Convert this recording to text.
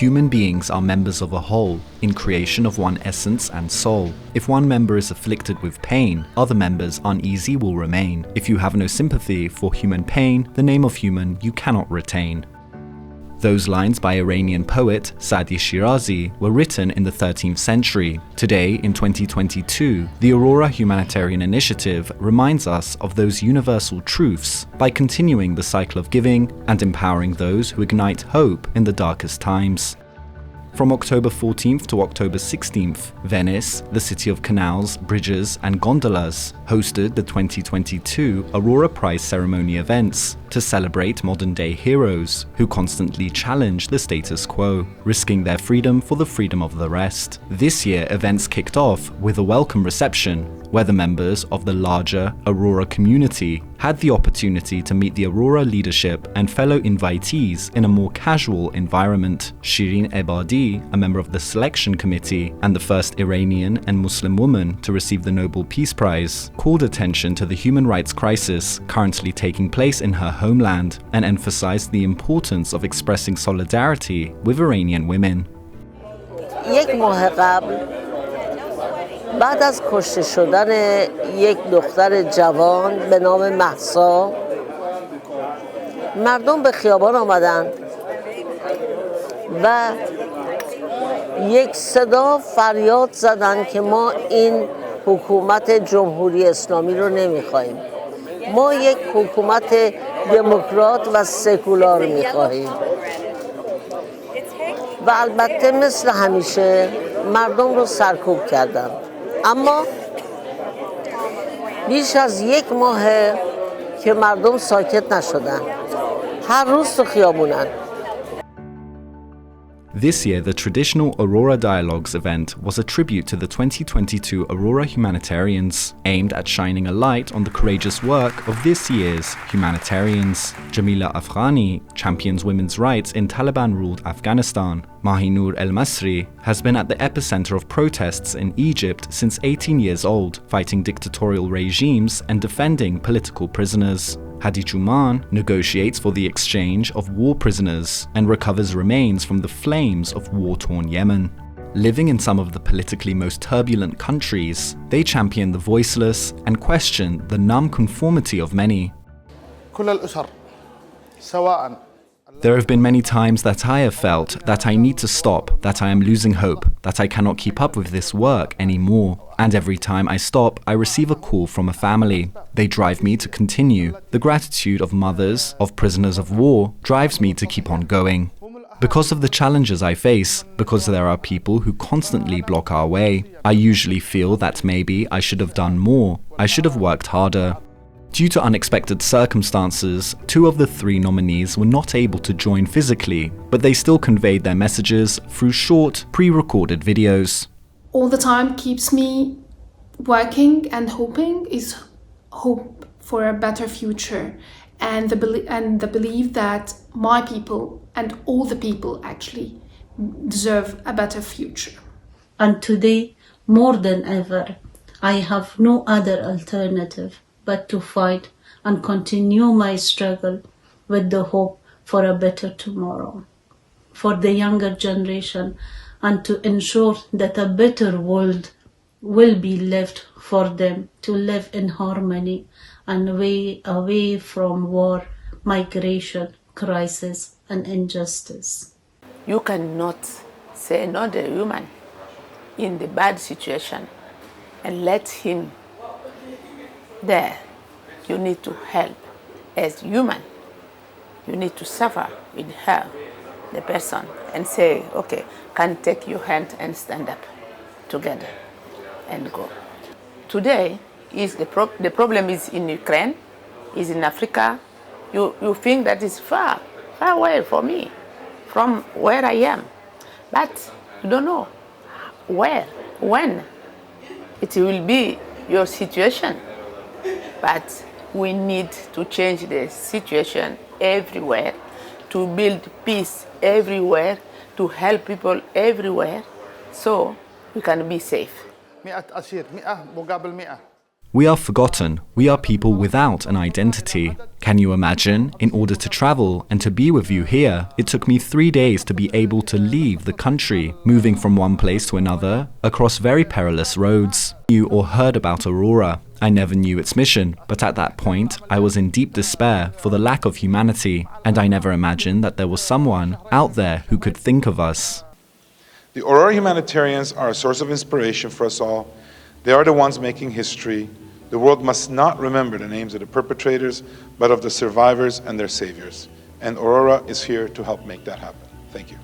Human beings are members of a whole, in creation of one essence and soul. If one member is afflicted with pain, other members uneasy will remain. If you have no sympathy for human pain, the name of human you cannot retain. Those lines by Iranian poet Sadi Shirazi were written in the 13th century. Today, in 2022, the Aurora Humanitarian Initiative reminds us of those universal truths by continuing the cycle of giving and empowering those who ignite hope in the darkest times. From October 14th to October 16th, Venice, the city of canals, bridges and gondolas, hosted the 2022 Aurora Prize ceremony events to celebrate modern-day heroes who constantly challenge the status quo, risking their freedom for the freedom of the rest. This year, events kicked off with a welcome reception, where the members of the larger Aurora community had the opportunity to meet the Aurora leadership and fellow invitees in a more casual environment. Shirin Ebadi, a member of the selection committee and the first Iranian and Muslim woman to receive the Nobel Peace Prize, called attention to the human rights crisis currently taking place in her homeland and emphasized the importance of expressing solidarity with Iranian women. بعد از کشته شدن یک دختر جوان به نام مهسا مردم به خیابان آمدند و یک صدا فریاد زدند که ما این حکومت جمهوری اسلامی رو نمیخواهیم. ما یک حکومت دموکرات و سکولار میخواهیم. و البته مثل همیشه مردم رو سرکوب کردند. اما بیش از یک ماهه که مردم ساکت نشدن. هر روز تو خیابونن. This year, the traditional Aurora Dialogues event was a tribute to the 2022 Aurora Humanitarians, aimed at shining a light on the courageous work of this year's humanitarians. Jamila Afghani champions women's rights in Taliban-ruled Afghanistan. Mahineour El-Massry has been at the epicenter of protests in Egypt since 18 years old, fighting dictatorial regimes and defending political prisoners. Hadi Jumaan negotiates for the exchange of war prisoners and recovers remains from the flames of war-torn Yemen. Living in some of the politically most turbulent countries, they champion the voiceless and question the numb conformity of many. There have been many times that I have felt that I need to stop, that I am losing hope, that I cannot keep up with this work anymore. And every time I stop, I receive a call from a family. They drive me to continue. The gratitude of mothers, of prisoners of war, drives me to keep on going. Because of the challenges I face, because there are people who constantly block our way, I usually feel that maybe I should have done more, I should have worked harder. Due to unexpected circumstances, 2 of the 3 nominees were not able to join physically, but they still conveyed their messages through short, pre-recorded videos. All the time keeps me working and hoping is hope for a better future and the belief that my people and all the people actually deserve a better future. And today, more than ever, I have no other alternative but to fight and continue my struggle with the hope for a better tomorrow, for the younger generation, and to ensure that a better world will be left for them to live in harmony and away from war, migration, crisis, and injustice. You cannot say another human in the bad situation and let him there. You need to help as human. You need to suffer with her, the person, and say, okay, can take your hand and stand up together and go. Today, is the problem is in Ukraine, is in Africa. You think that is far away from me, from where I am. But you don't know where, when it will be your situation. But we need to change the situation everywhere, to build peace everywhere, to help people everywhere, so we can be safe. We are forgotten. We are people without an identity. Can you imagine? In order to travel and to be with you here, it took me 3 days to be able to leave the country, moving from one place to another, across very perilous roads. You or heard about Aurora. I never knew its mission, but at that point, I was in deep despair for the lack of humanity, and I never imagined that there was someone out there who could think of us. The Aurora humanitarians are a source of inspiration for us all. They are the ones making history. The world must not remember the names of the perpetrators, but of the survivors and their saviors. And Aurora is here to help make that happen. Thank you.